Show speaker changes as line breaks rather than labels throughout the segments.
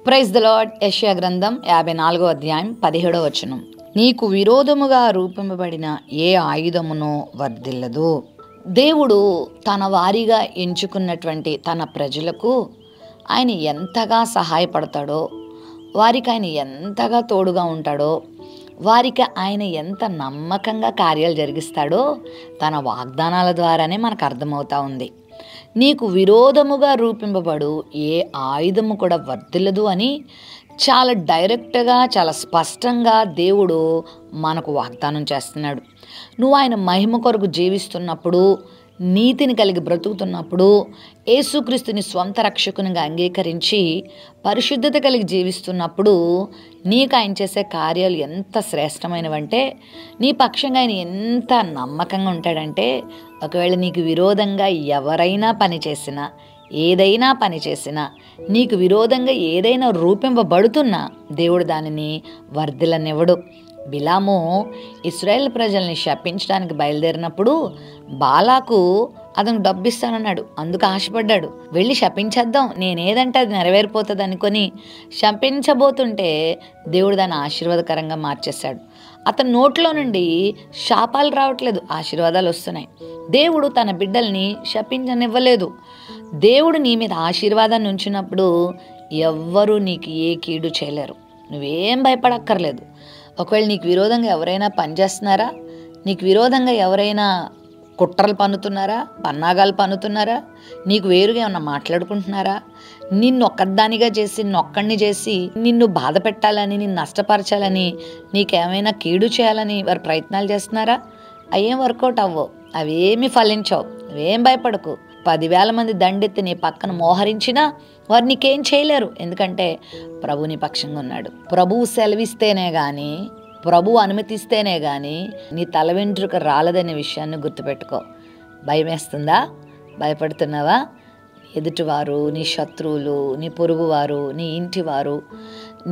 Praise the lord. యెషయా గ్రంథం 54వ అధ్యాయం 17వ వచనం. నీకు విరోధముగా రూపింపబడిన ఏ ఆయుధమునో వర్ధిల్లదు. దేవుడు తన వారిగా ఎంచుకున్నటువంటి తన ప్రజలకు ఆయన ఎంతగా సహాయపడతాడో, వారికి ఆయన ఎంతగా తోడుగా ఉంటాడో, వారికి ఆయన ఎంత నమ్మకంగా కార్యాలు జరిగిస్తాడో తన వాగ్దానాల ద్వారానే మనకు అర్థమవుతా ఉంది. నీకు విరోధముగా రూపింపబడు ఏ ఆయుధము కూడా వర్ధిల్లదు అని చాలా డైరెక్ట్గా, చాలా స్పష్టంగా దేవుడు మనకు వాగ్దానం చేస్తున్నాడు. నువ్వు ఆయన మహిమ కొరకు జీవిస్తున్నప్పుడు, నీతిని కలిగి బ్రతుకుతున్నప్పుడు, యేసుక్రీస్తుని స్వంత రక్షకునిగా అంగీకరించి పరిశుద్ధత కలిగి జీవిస్తున్నప్పుడు నీకు ఆయన చేసే కార్యాలు ఎంత శ్రేష్టమైనవంటే, నీ పక్షంగా ఆయన ఎంత నమ్మకంగా ఉంటాడంటే, ఒకవేళ నీకు విరోధంగా ఎవరైనా పనిచేసినా, ఏదైనా పని చేసినా, నీకు విరోధంగా ఏదైనా రూపింపబడుతున్నా దేవుడు దానిని వర్ధిల్లనివ్వడు. బిలాము ఇశ్రాయేల్ ప్రజల్ని శపించడానికి బయలుదేరినప్పుడు బాలాకు అతను డబ్బిస్తానన్నాడు. అందుకు ఆశపడ్డాడు. వెళ్ళి శపించేద్దాం, నేనేదంటే అది నెరవేరిపోతుంది అనుకొని శపించబోతుంటే దేవుడు దాన్ని ఆశీర్వాదకరంగా మార్చేశాడు. అతని నోట్లో నుండి శాపాలు రావట్లేదు, ఆశీర్వాదాలు వస్తున్నాయి. దేవుడు తన బిడ్డల్ని శపించనివ్వలేదు. దేవుడు నీ మీద ఆశీర్వాదాన్ని ఉంచినప్పుడు ఎవ్వరూ నీకు ఏ కీడు చేయలేరు. నువ్వేం భయపడక్కర్లేదు. ఒకవేళ నీకు విరోధంగా ఎవరైనా పనిచేస్తున్నారా, నీకు విరోధంగా ఎవరైనా కుట్రలు పన్నుతున్నారా, పన్నాగాలు పన్నుతున్నారా, నీకు వేరుగా ఏమన్నా మాట్లాడుకుంటున్నారా, నిన్ను ఒక్కదానిగా చేసి నొక్కడిని చేసి నిన్ను బాధ పెట్టాలని, నిన్ను నష్టపరచాలని, నీకేమైనా కీడు చేయాలని వారు ప్రయత్నాలు చేస్తున్నారా, అవేం వర్కౌట్ అవ్వవు, అవేమి ఫలించవు. నువ్వేం భయపడకు. 10,000 మంది దండెత్తి నీ పక్కన మోహరించినా వారు నీకేం చేయలేరు. ఎందుకంటే ప్రభు నీ పక్షంగా ఉన్నాడు. ప్రభువు సెలవిస్తేనే కానీ, ప్రభు అనుమతిస్తేనే కానీ నీ తల వెంట్రుక రాలదనే విషయాన్ని గుర్తుపెట్టుకో. భయం వేస్తుందా? భయపడుతున్నావా? ఎదుటివారు, నీ శత్రువులు, నీ పొరుగువారు, నీ ఇంటివారు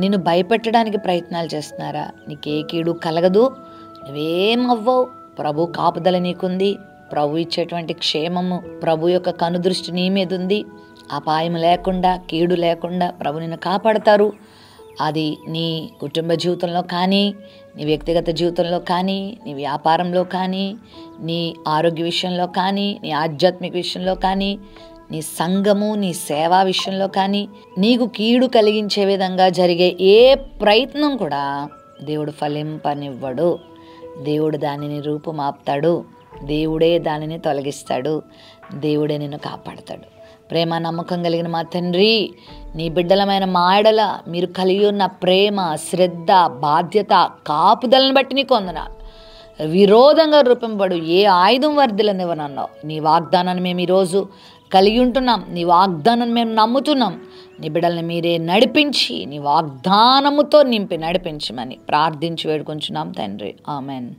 నిన్ను భయపెట్టడానికి ప్రయత్నాలు చేస్తున్నారా? నీకే కీడు కలగదు, నువ్వేం అవ్వవు. ప్రభు కాపుదల నీకుంది. ప్రభు ఇచ్చేటువంటి క్షేమము, ప్రభు యొక్క కనుదృష్టి నీ మీద ఉంది. అపాయం లేకుండా, కీడు లేకుండా ప్రభు నిన్ను కాపాడతారు. అది నీ కుటుంబ జీవితంలో కానీ, నీ వ్యక్తిగత జీవితంలో కానీ, నీ వ్యాపారంలో కానీ, నీ ఆరోగ్య విషయంలో కానీ, నీ ఆధ్యాత్మిక విషయంలో కానీ, నీ సంఘము, నీ సేవా విషయంలో కానీ, నీకు కీడు కలిగించే విధంగా జరిగే ఏ ప్రయత్నం కూడా దేవుడు ఫలింపనివ్వడు. దేవుడు దానిని రూపుమాపుతాడు. దేవుడే దానిని తొలగిస్తాడు. దేవుడే నిన్ను కాపాడతాడు. ప్రేమ నమ్మకం కలిగిన మా తండ్రి, నీ బిడ్డలమైన మాయడల మీరు కలిగి ఉన్న ప్రేమ, శ్రద్ధ, బాధ్యత, కాపుదలను బట్టి నీకు వందనాలు. విరోధంగా రూపింపబడు ఏ ఆయుధం వర్ధిల్లనివ్వనన్నావు. నీ వాగ్దానాన్ని మేము ఈరోజు కలిగి ఉంటున్నాం. నీ వాగ్దానాన్ని మేము నమ్ముతున్నాం. నీ బిడ్డల్ని మీరే నడిపించి, నీ వాగ్దానముతో నింపి నడిపించమని ప్రార్థించి వేడుకొంచున్నాం తండ్రి. ఆమెన్.